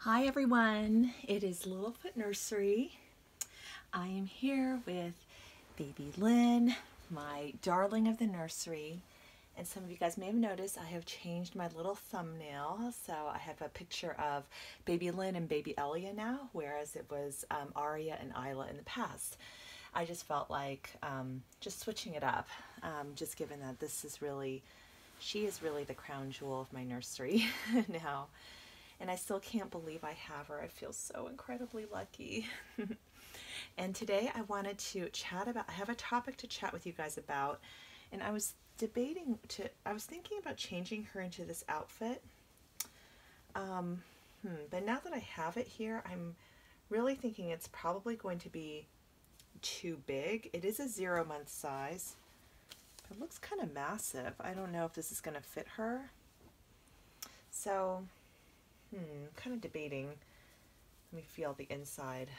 Hi everyone, it is Littlefoot Nursery. I am here with baby Lynn, my darling of the nursery. And some of you guys may have noticed I have changed my little thumbnail. So I have a picture of baby Lynn and baby Elia now, whereas it was Aria and Isla in the past. I just felt like just switching it up, just given that she is really the crown jewel of my nursery now. And I still can't believe I have her. I feel so incredibly lucky. And today I wanted to I have a topic to chat with you guys about. And I was thinking about changing her into this outfit. But now that I have it here, I'm really thinking it's probably going to be too big. It is a 0-month size. It looks kind of massive. I don't know if this is going to fit her. So kind of debating. Let me feel the inside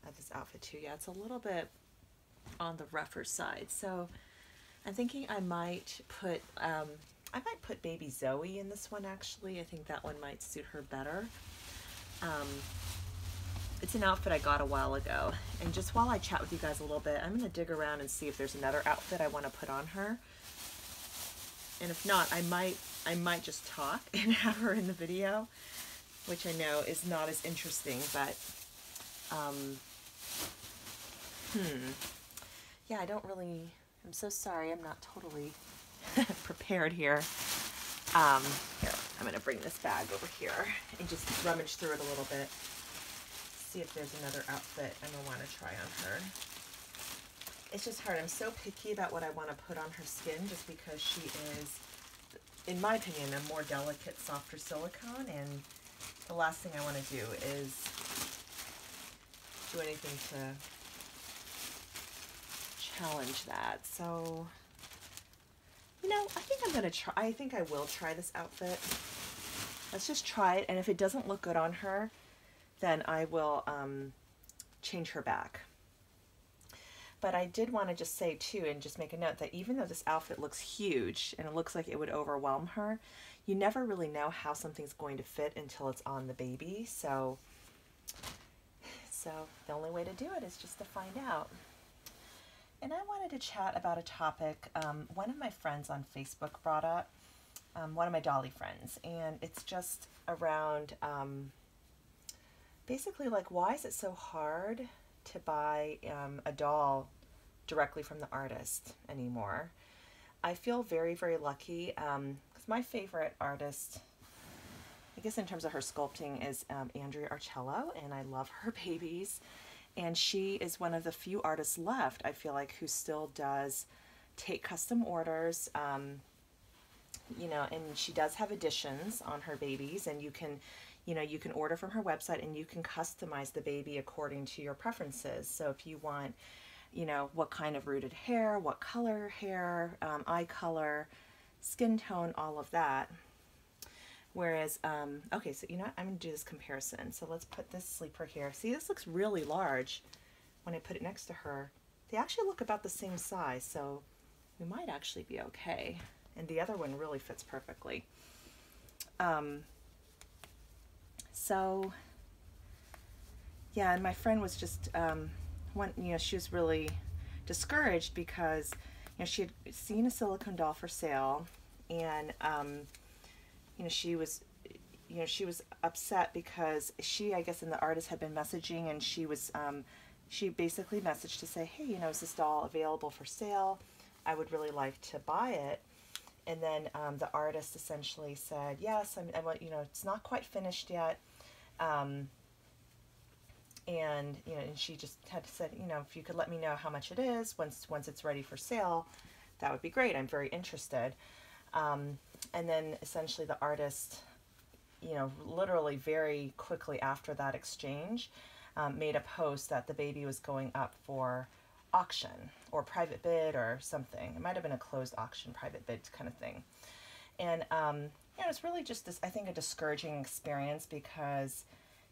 of this outfit too. Yeah, it's a little bit on the rougher side. So I'm thinking I might put baby Zoe in this one actually. I think that one might suit her better. It's an outfit I got a while ago. And just while I chat with you guys a little bit, I'm going to dig around and see if there's another outfit I want to put on her. And if not, I might just talk and have her in the video, which I know is not as interesting, but yeah, I'm so sorry, I'm not totally prepared here. Here, I'm going to bring this bag over here and just rummage through it a little bit, see if there's another outfit I'm going to want to try on her. It's just hard. I'm so picky about what I want to put on her skin just because she is, in my opinion, a more delicate, softer silicone, and the last thing I want to do is do anything to challenge that. So, you know, I think I will try this outfit. Let's just try it, and if it doesn't look good on her, then I will change her back. But I did want to just say too, and just make a note that even though this outfit looks huge and it looks like it would overwhelm her, you never really know how something's going to fit until it's on the baby. So the only way to do it is just to find out. And I wanted to chat about a topic one of my friends on Facebook brought up, one of my dolly friends, and it's just around basically like, why is it so hard to buy a doll directly from the artist anymore? I feel very, very lucky because my favorite artist, I guess in terms of her sculpting, is Andrea Arcello, and I love her babies. And she is one of the few artists left, I feel like, who still does take custom orders, you know, and she does have editions on her babies, and you can order from her website and you can customize the baby according to your preferences. So if you want, you know, what kind of rooted hair, what color hair, eye color, skin tone, all of that. Whereas, okay, so you know what? I'm going to do this comparison. So let's put this sleeper here. See, this looks really large when I put it next to her. They actually look about the same size, so we might actually be okay. And the other one really fits perfectly. So, yeah, and my friend was just, she was really discouraged because, you know, she had seen a silicone doll for sale, and, she was upset because I guess, and the artist had been messaging, and she basically messaged to say, hey, you know, is this doll available for sale? I would really like to buy it. And then the artist essentially said, yes, you know, it's not quite finished yet. And, you know, and she just had said, you know, if you could let me know how much it is once it's ready for sale, that would be great. I'm very interested. And then essentially the artist, you know, literally very quickly after that exchange, made a post that the baby was going up for auction or private bid or something. It might have been a closed auction, private bid kind of thing. And yeah, it's really just this, I think, a discouraging experience because,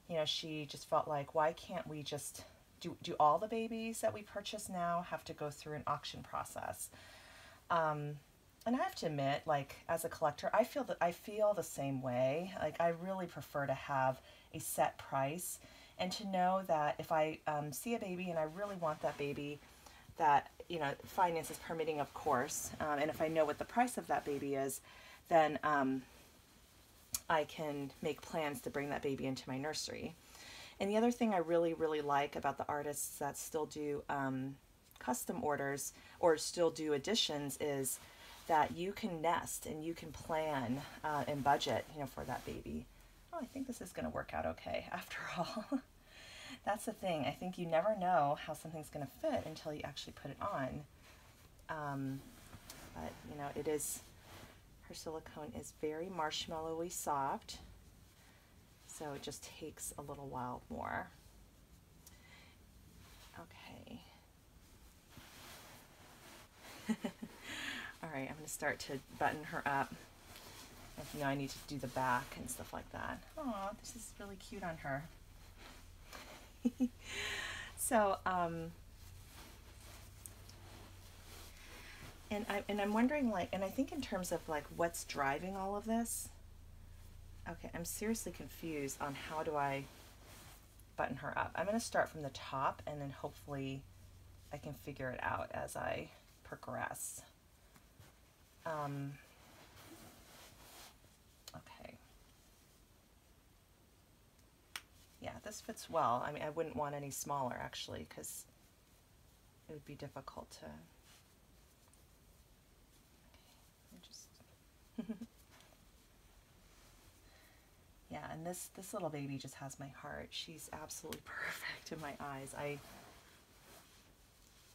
you know, she just felt like, why can't we just do all the babies that we purchase now have to go through an auction process? and I have to admit, like as a collector, I feel the same way. Like I really prefer to have a set price, and to know that if I see a baby and I really want that baby, that finances permitting, of course, and if I know what the price of that baby is, then I can make plans to bring that baby into my nursery. And the other thing I really, really like about the artists that still do custom orders or still do additions is that you can nest and you can plan and budget, for that baby. Oh, I think this is going to work out okay after all. That's the thing. I think you never know how something's going to fit until you actually put it on. But, it is, her silicone is very marshmallowy soft. So it just takes a little while more. Okay. All right, I'm going to start to button her up. And, I need to do the back and stuff like that. Oh, this is really cute on her. So, and I'm wondering, like, and I think in terms of like what's driving all of this. Okay, I'm seriously confused on how do I button her up. I'm going to start from the top, and then hopefully I can figure it out as I progress. Okay. Yeah, this fits well. I mean, I wouldn't want any smaller, actually, because it would be difficult to... Okay, just... Yeah, and this little baby just has my heart. She's absolutely perfect in my eyes.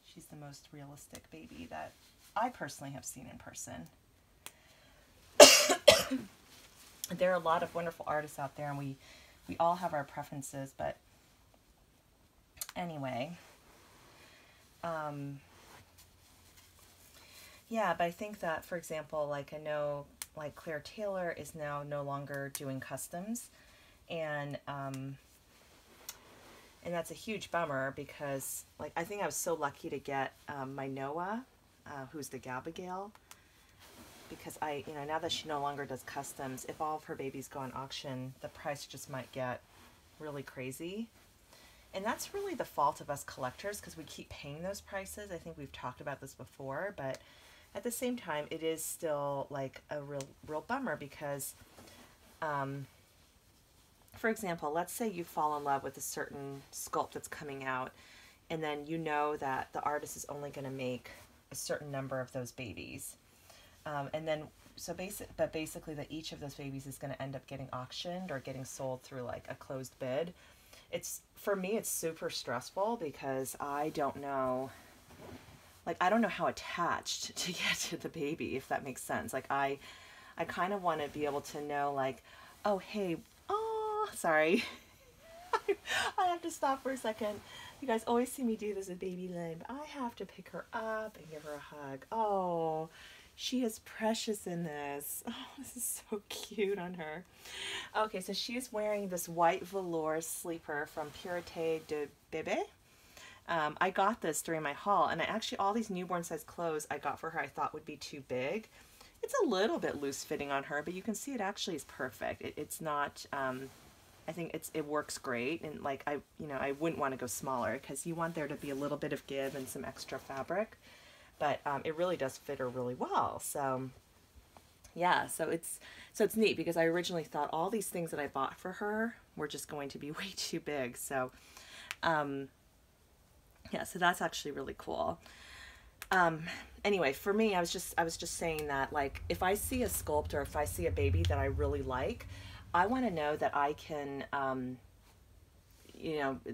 She's the most realistic baby that I personally have seen in person. There are a lot of wonderful artists out there, and we all have our preferences, but anyway. Yeah, but I think that, for example, like I know like Claire Taylor is now no longer doing customs, and that's a huge bummer because like I think I was so lucky to get my Noah, who's the Gabigail, because now that she no longer does customs, if all of her babies go on auction, the price just might get really crazy. And that's really the fault of us collectors because we keep paying those prices. I think we've talked about this before, but at the same time, it is still like a real bummer because, for example, let's say you fall in love with a certain sculpt that's coming out, and then you know that the artist is only going to make a certain number of those babies. And then, basically that each of those babies is going to end up getting auctioned or getting sold through like a closed bid. For me, it's super stressful because I don't know how attached to get to the baby, if that makes sense. Like I kind of want to be able to know like, oh, hey, oh, sorry. I have to stop for a second. You guys always see me do this with baby Lynn, but I have to pick her up and give her a hug. Oh, she is precious in this. Oh, this is so cute on her. Okay, so she's wearing this white velour sleeper from Purité de Bébé. I got this during my haul, and all these newborn size clothes I got for her I thought would be too big. It's a little bit loose fitting on her, but you can see it actually is perfect. It's not, I think it works great, and like I wouldn't want to go smaller because you want there to be a little bit of give and some extra fabric. But it really does fit her really well. So yeah, so it's neat because I originally thought all these things that I bought for her were just going to be way too big. So yeah, so that's actually really cool. Anyway, for me, I was just saying that like if I see a sculpt or if I see a baby that I really like, I want to know that I can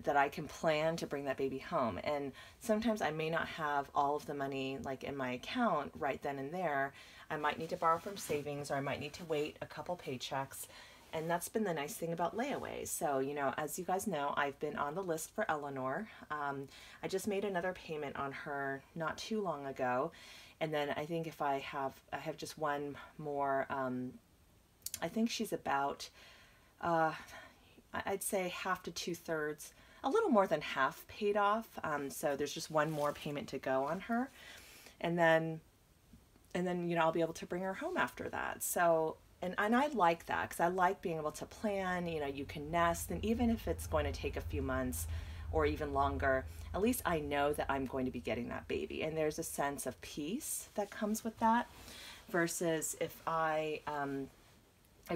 that I can plan to bring that baby home. And sometimes I may not have all of the money like in my account right then and there. I might need to borrow from savings, or I might need to wait a couple paychecks. And that's been the nice thing about layaways. So, as you guys know, I've been on the list for Eleanor. I just made another payment on her not too long ago. And then I think I have just one more, I think she's about, I'd say half to 2/3, a little more than half paid off. So there's just one more payment to go on her. And then and then, you know, I'll be able to bring her home after that. So, and I like that because I like being able to plan, you know, you can nest, and even if it's going to take a few months or even longer, at least I know that I'm going to be getting that baby. And there's a sense of peace that comes with that versus if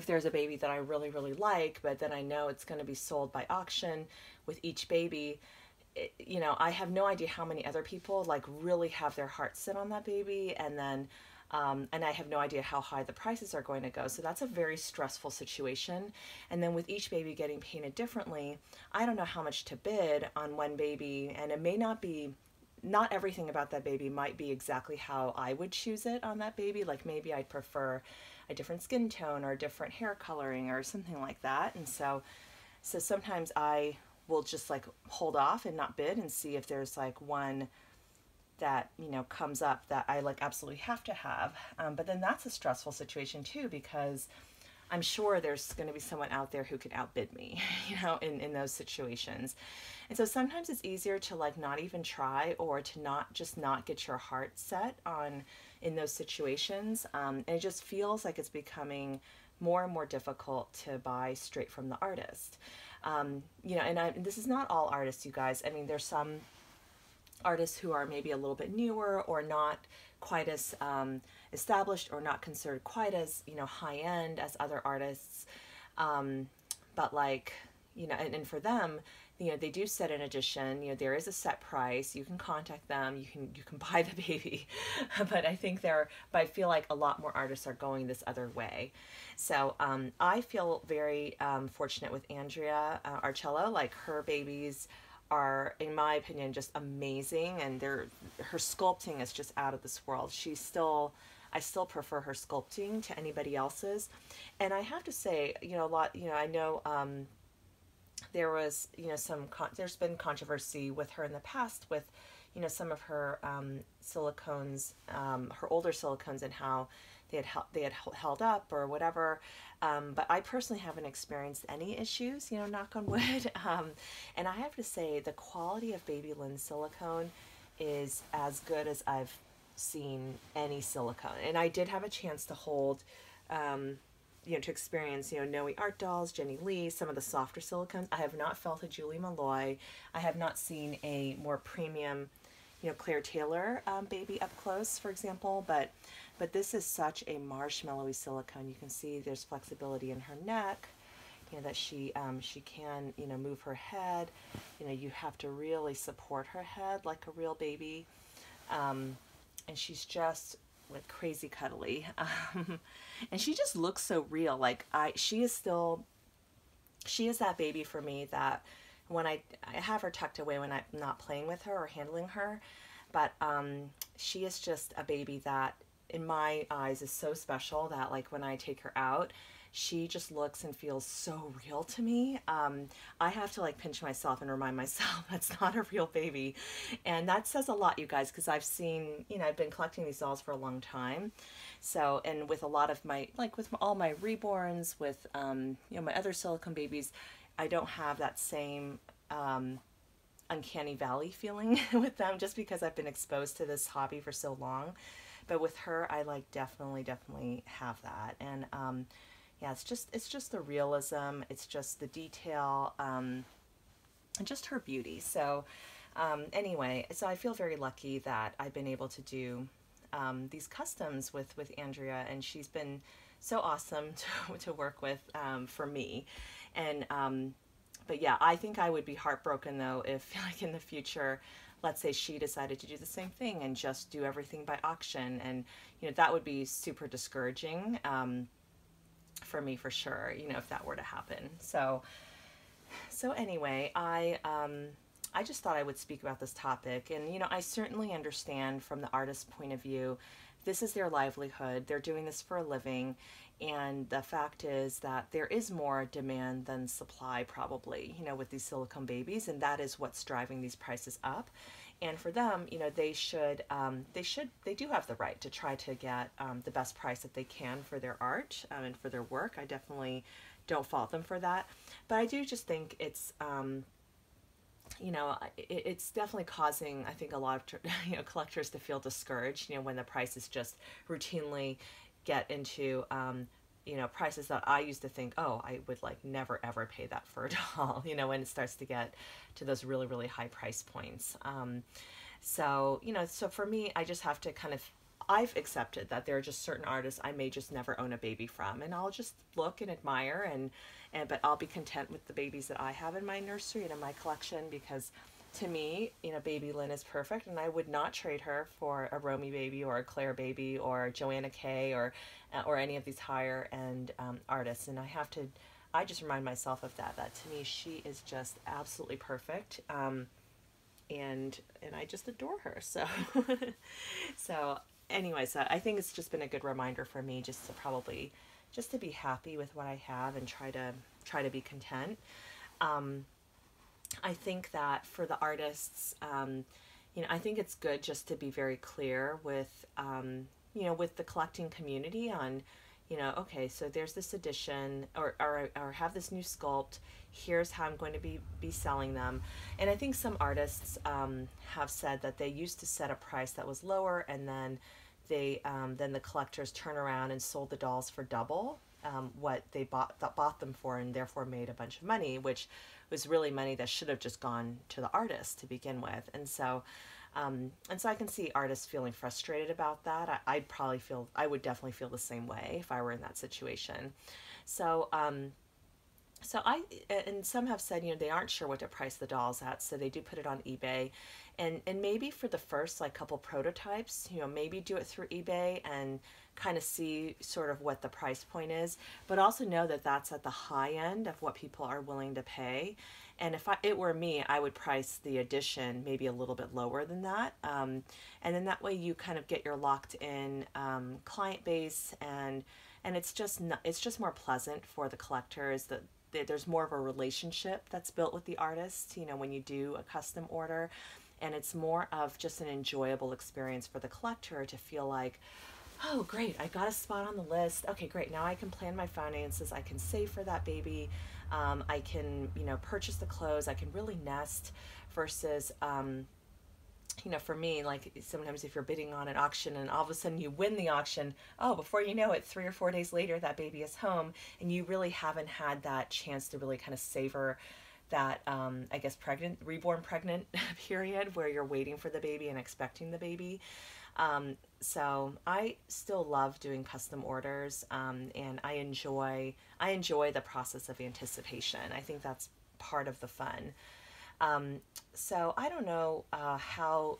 there's a baby that I really, really like, but then I know it's going to be sold by auction with each baby, you know, I have no idea how many other people like really have their heart set on that baby, and I have no idea how high the prices are going to go. So that's a very stressful situation. And then with each baby getting painted differently, I don't know how much to bid on one baby, and it may not be, not everything about that baby might be exactly how I would choose it on that baby. Like maybe I'd prefer a different skin tone or a different hair coloring or something like that. And so sometimes I will just like hold off and not bid and see if there's like one that, you know, comes up that I like absolutely have to have. But then that's a stressful situation too, because I'm sure there's going to be someone out there who could outbid me, you know, in those situations. And so sometimes it's easier to like not even try, or to not get your heart set on in those situations. And it just feels like it's becoming more and more difficult to buy straight from the artist. You know, and this is not all artists, you guys. I mean, there's some artists who are maybe a little bit newer or not quite as established, or not considered quite as, you know, high end as other artists. But like, you know, and for them, you know, they do set an edition, you know, there is a set price, you can contact them, you can buy the baby. But I feel like a lot more artists are going this other way. So I feel very fortunate with Andrea Arcello. Like her babies are, in my opinion, just amazing, and her sculpting is just out of this world. I still prefer her sculpting to anybody else's. And I have to say, you know, I know there was, you know, there's been controversy with her in the past with, you know, some of her silicones, her older silicones, and how they had held up or whatever. But I personally haven't experienced any issues, you know, knock on wood. And I have to say the quality of Baby Lynn's silicone is as good as I've seen any silicone. And I did have a chance to hold, you know, to experience, you know, Noe Art Dolls, Jenny Lee, some of the softer silicones. I have not felt a Julie Malloy. I have not seen a more premium, you know, Claire Taylor baby up close, for example. But this is such a marshmallowy silicone. You can see there's flexibility in her neck, you know, that she can, you know, move her head. You know, you have to really support her head like a real baby. And she's just like crazy cuddly. And she just looks so real. Like she is that baby for me that when I have her tucked away when I'm not playing with her or handling her, but she is just a baby that in my eyes is so special that like when I take her out, she just looks and feels so real to me. I have to like pinch myself and remind myself that's not a real baby. And that says a lot, you guys, because I've seen, you know, I've been collecting these dolls for a long time. So, and with a lot of my, like with all my reborns, with, you know, my other silicone babies, I don't have that same uncanny valley feeling with them, just because I've been exposed to this hobby for so long. But with her, I like definitely have that. And yeah, it's just the realism, it's just the detail, and just her beauty. So anyway, so I feel very lucky that I've been able to do these customs with Andrea, and she's been so awesome to work with for me. And but yeah, I think I would be heartbroken though if like in the future, let's say she decided to do the same thing and just do everything by auction, and you know, that would be super discouraging for me for sure, you know, if that were to happen. So anyway, I just thought I would speak about this topic. And you know, I certainly understand from the artist's point of view, this is their livelihood, they're doing this for a living, and the fact is that there is more demand than supply probably, you know, with these silicone babies, and that is what's driving these prices up. And for them, you know, they do have the right to try to get the best price that they can for their art and for their work. I definitely don't fault them for that. But I do just think it's it's definitely causing, I think, a lot of collectors to feel discouraged. When the prices just routinely get into prices that I used to think, oh, I would like never ever pay that for a doll. When it starts to get to those really really high price points. So for me, I just have to kind of, I've accepted that there are just certain artists I may just never own a baby from, and I'll just look and admire, but I'll be content with the babies that I have in my nursery and in my collection, because to me, baby Lynn is perfect, and I would not trade her for a Romy baby or a Claire baby or Joanna Kay or any of these higher end artists. And I just remind myself of that to me she is just absolutely perfect. And I just adore her. So so anyways, I think it's just been a good reminder for me just to be happy with what I have and try to be content. I think that for the artists, I think it's good just to be very clear with with the collecting community on, okay, so there's this edition, or have this new sculpt. Here's how I'm going to be selling them. And I think some artists have said that they used to set a price that was lower, and then then the collectors turn around and sold the dolls for double what they bought them for, and therefore made a bunch of money, which was really money that should have just gone to the artist to begin with. And so I can see artists feeling frustrated about that. I would definitely feel the same way if I were in that situation. So and some have said, they aren't sure what to price the dolls at, so they do put it on eBay. And maybe for the first couple prototypes, maybe do it through eBay and kind of see sort of what the price point is, but also know that that's at the high end of what people are willing to pay. And if it were me, I would price the edition maybe a little bit lower than that. And then that way you kind of get your locked in client base, and it's just more pleasant for the collectors. There's more of a relationship that's built with the artist, when you do a custom order. And it's more of just an enjoyable experience for the collector to feel like, oh, great, I got a spot on the list. Okay, great. Now I can plan my finances. I can save for that baby. I can, purchase the clothes. I can really nest versus, for me, like sometimes if you're bidding on an auction and all of a sudden you win the auction, oh, before you know it, 3 or 4 days later, that baby is home, and you really haven't had that chance to really kind of savor that, I guess, reborn pregnant period where you're waiting for the baby and expecting the baby. So I still love doing custom orders, and I enjoy the process of anticipation. I think that's part of the fun. So I don't know how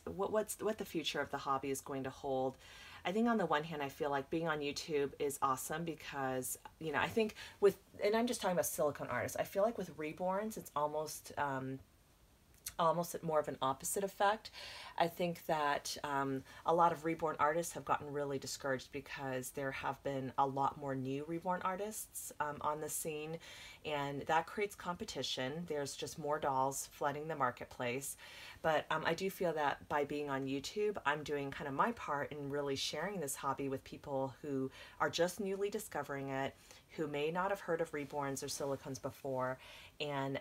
what the future of the hobby is going to hold. I think on the one hand, I feel like being on YouTube is awesome because, I think and I'm just talking about silicone artists, I feel like with reborns, it's almost more of an opposite effect. I think that a lot of reborn artists have gotten really discouraged because there have been a lot more new reborn artists on the scene, and that creates competition. There's just more dolls flooding the marketplace. But I do feel that by being on YouTube, I'm doing kind of my part in really sharing this hobby with people who are just newly discovering it, who may not have heard of reborns or silicones before, and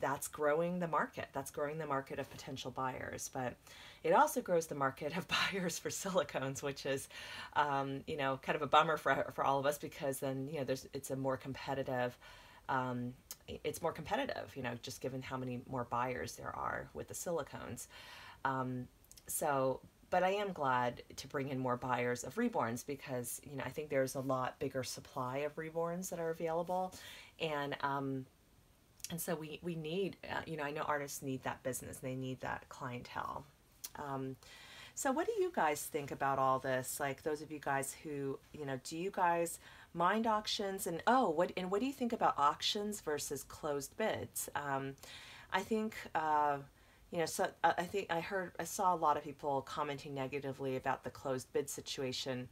that's growing the market. That's growing the market of potential buyers. But it also grows the market of buyers for silicones, which is, kind of a bummer for all of us, because then it's more competitive, just given how many more buyers there are with the silicones. But I am glad to bring in more buyers of reborns because, I think there's a lot bigger supply of reborns that are available. And so we need, I know artists need that business. They need that clientele. So what do you guys think about all this? Like those of you guys who, do you guys mind auctions? And what do you think about auctions versus closed bids? I think, so I think I saw a lot of people commenting negatively about the closed bid situation.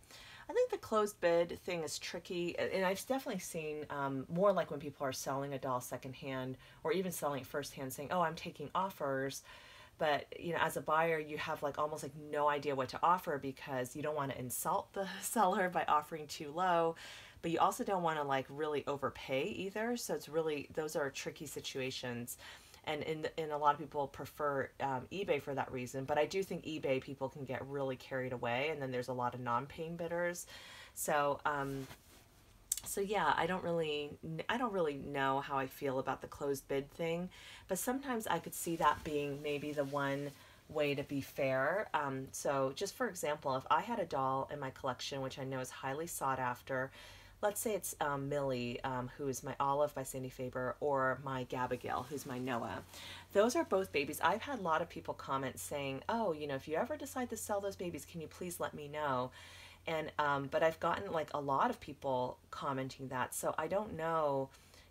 I think the closed bid thing is tricky, and I've definitely seen more like when people are selling a doll secondhand or even selling it firsthand, saying, "Oh, I'm taking offers," but as a buyer, you have almost no idea what to offer because you don't want to insult the seller by offering too low, but you also don't want to really overpay either. So it's really, those are tricky situations. and a lot of people prefer eBay for that reason. But I do think eBay people can get really carried away, and then there's a lot of non-paying bidders. So so yeah, I don't really know how I feel about the closed bid thing, but sometimes I could see that being maybe the one way to be fair. So just for example, if I had a doll in my collection, which I know is highly sought after, let's say it's Millie, who is my Olive by Sandy Faber, or my Gabigail, who's my Noah. Those are both babies. I've had a lot of people comment saying, oh, you know, if you ever decide to sell those babies, can you please let me know? And but I've gotten like a lot of people commenting that, so I don't know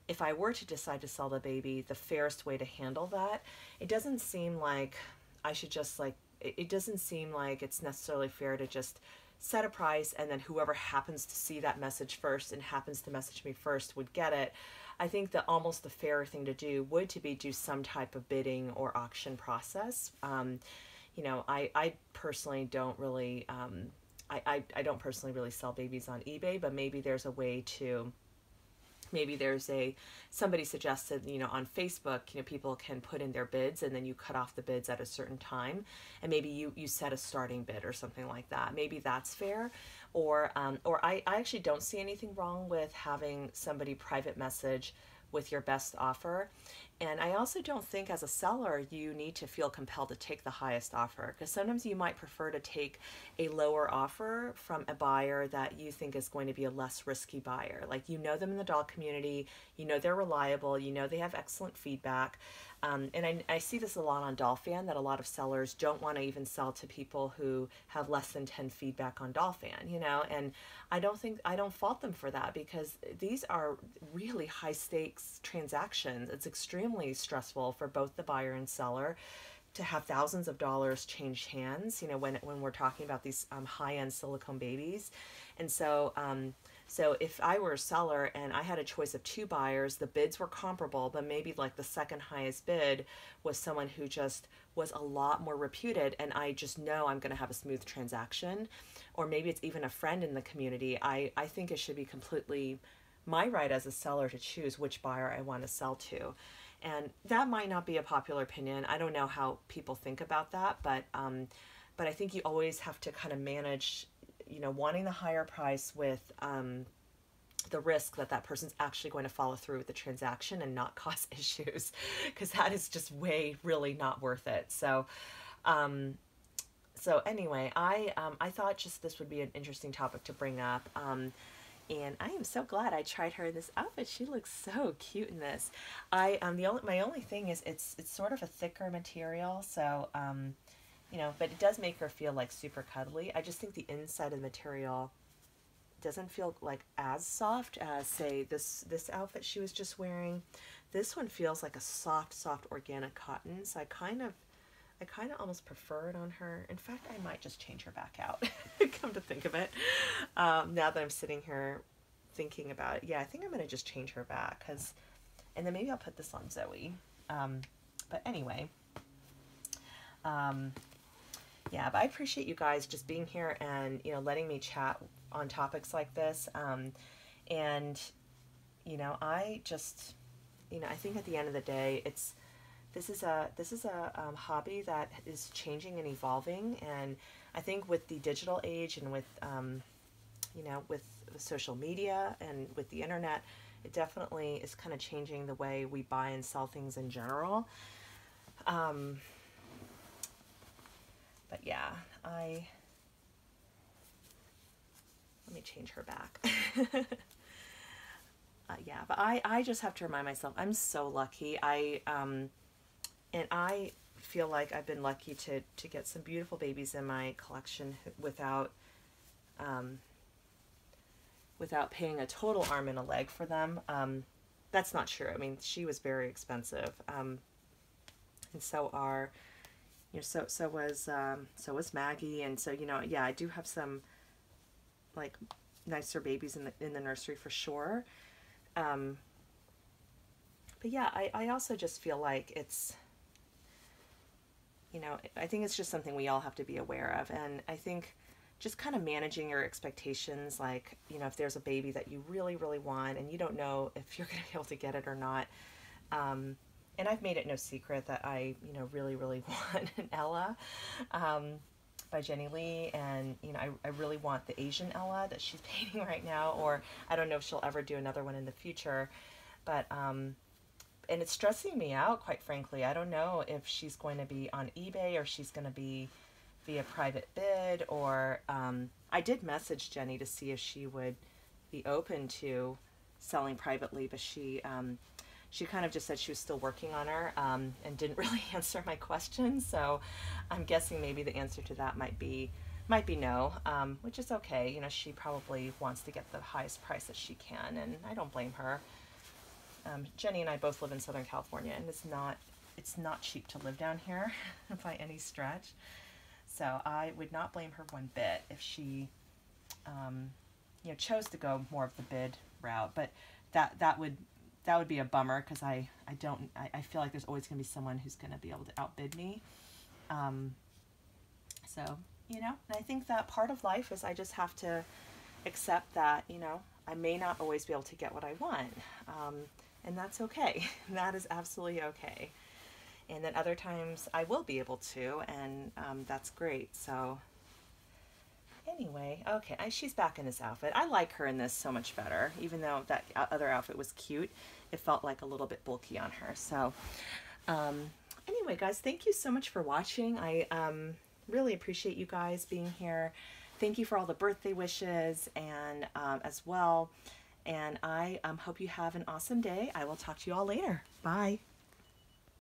if I were to decide to sell the baby, the fairest way to handle that. It doesn't seem like I should just like, it doesn't seem like it's necessarily fair to just set a price and then whoever happens to see that message first and happens to message me first would get it. I think that almost the fair thing to do would to be do some type of bidding or auction process. You know, I personally don't really I don't personally really sell babies on eBay, but maybe there's a way to, maybe there's somebody suggested, you know, on Facebook, you know, people can put in their bids and then you cut off the bids at a certain time, and maybe you set a starting bid or something like that. Maybe that's fair. Or I actually don't see anything wrong with having somebody private message with your best offer. And I also don't think as a seller you need to feel compelled to take the highest offer, because sometimes you might prefer to take a lower offer from a buyer that you think is going to be a less risky buyer. Like, you know them in the doll community, you know they're reliable, you know they have excellent feedback. And I see this a lot on Dollfan, that a lot of sellers don't want to even sell to people who have less than 10 feedback on Dollfan, you know, and I don't fault them for that, because these are really high stakes transactions. It's extremely stressful for both the buyer and seller to have thousands of dollars change hands, you know, when we're talking about these high-end silicone babies. And so so if I were a seller and I had a choice of two buyers, the bids were comparable, but maybe like the second highest bid was someone who just was a lot more reputed, and I just know I'm going to have a smooth transaction, or maybe it's even a friend in the community, I think it should be completely my right as a seller to choose which buyer I want to sell to. And that might not be a popular opinion. I don't know how people think about that, but I think you always have to kind of manage, you know, wanting the higher price with the risk that that person's actually going to follow through with the transaction and not cause issues, because that is just way really not worth it. So so anyway, I thought just this would be an interesting topic to bring up. And I am so glad I tried her in this outfit. She looks so cute in this. My only thing is it's sort of a thicker material, so you know, but it does make her feel like super cuddly. I just think the inside of the material doesn't feel like as soft as, say, this outfit she was just wearing. This one feels like a soft organic cotton. So I kind of almost prefer it on her. In fact, I might just change her back out. Come to think of it, now that I'm sitting here thinking about it, yeah, I think I'm gonna just change her back, and then maybe I'll put this on Zoe. But anyway, yeah, but I appreciate you guys just being here and, you know, letting me chat on topics like this. And you know, I just, you know, I think at the end of the day, this is a hobby that is changing and evolving, and I think with the digital age and with you know, with social media and with the internet, it definitely is kind of changing the way we buy and sell things in general. But yeah, let me change her back. Yeah, but I just have to remind myself, I'm so lucky. And I feel like I've been lucky to get some beautiful babies in my collection without paying a total arm and a leg for them. That's not true. I mean, she was very expensive, and so are, you know, so was Maggie, and so, you know, yeah, I do have some like nicer babies in the nursery for sure. But yeah, I also just feel like it's, you know, I think it's just something we all have to be aware of. And I think just kind of managing your expectations, like, you know, if there's a baby that you really, really want and you don't know if you're going to be able to get it or not, and I've made it no secret that I, really, really want an Ella by Jenny Lee. And, I really want the Asian Ella that she's painting right now, or I don't know if she'll ever do another one in the future. But, and it's stressing me out, quite frankly. I don't know if she's going to be on eBay or she's going to be via private bid, or I did message Jenny to see if she would be open to selling privately, but she kind of just said she was still working on her, and didn't really answer my question. So I'm guessing maybe the answer to that might be no, which is okay. She probably wants to get the highest price that she can, and I don't blame her. Jenny and I both live in Southern California, and it's not cheap to live down here by any stretch. So I would not blame her one bit if she, chose to go more of the bid route. But that would be a bummer, because I feel like there's always going to be someone who's going to be able to outbid me. So and I think that part of life is I just have to accept that I may not always be able to get what I want, and that's okay. That is absolutely okay. And then other times I will be able to, and that's great. So anyway, okay, she's back in this outfit. I like her in this so much better, even though that other outfit was cute. It felt like a little bit bulky on her. So anyway, guys, thank you so much for watching. I really appreciate you guys being here. Thank you for all the birthday wishes, and as well. And I hope you have an awesome day. I will talk to you all later. Bye.